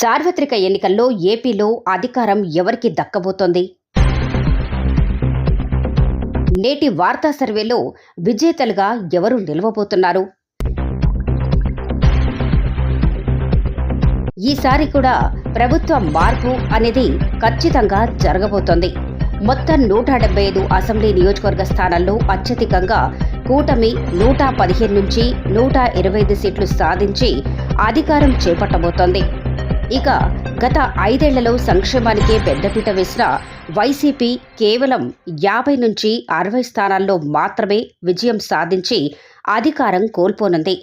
సార్వత్రిక ఎన్నికల్లో ఏపీలో అధికారం ఎవరికి దక్కబోతోంది? నేటి వార్తా సర్వేలో విజేతలుగా ఎవరు నిలవబోతున్నారు? ఈసారి కూడా ప్రభుత్వ మార్పు అనేది ఖచ్చితంగా జరగబోతోంది. మొత్తం 175 అసెంబ్లీ నియోజకవర్గ స్థానాల్లో అత్యధికంగా కూటమి 115 నుంచి 125 సీట్లు సాధించి అధికారం చేపట్టబోతోంది. ఇక గత 5 ఏళ్లలో సంక్షేమానికే పెద్దపీట వేసిన వైసీపీ కేవలం 50 నుంచి 60 స్థానాల్లో మాత్రమే విజయం సాధించి అధికారం కోల్పోనుంది.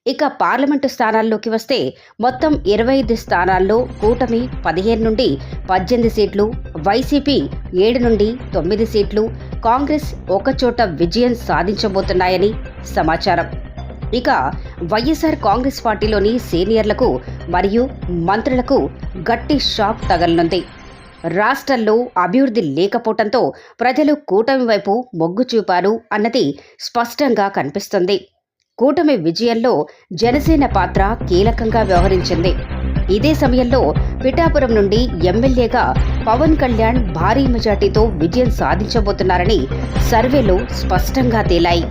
ఇక పార్లమెంటు స్థానాల్లోకి వస్తే మొత్తం 25 స్థానాల్లో కూటమి 15 నుండి 18 సీట్లు, వైసీపీ 7 నుండి 9 సీట్లు, కాంగ్రెస్ ఒకచోట విజయం సాధించబోతున్నాయని సమాచారం. ఇక వైఎస్ఆర్ కాంగ్రెస్ పార్టీలోని సీనియర్లకు మరియు మంత్రులకు గట్టి షాక్ తగలనుంది. రాష్ట్రంలో అభివృద్ధి లేకపోవడంతో ప్రజలు కూటమి వైపు మొగ్గు చూపారు అన్నది స్పష్టంగా కనిపిస్తుంది. కూటమి విజయంలో జనసేన పాత్ర కీలకంగా వ్యవహరించింది. ఇదే సమయంలో పిఠాపురం నుండి ఎమ్మెల్యేగా పవన్ కళ్యాణ్ భారీ మెజార్టీతో విజయం సాధించబోతున్నారని సర్వేలు స్పష్టంగా తేలాయి.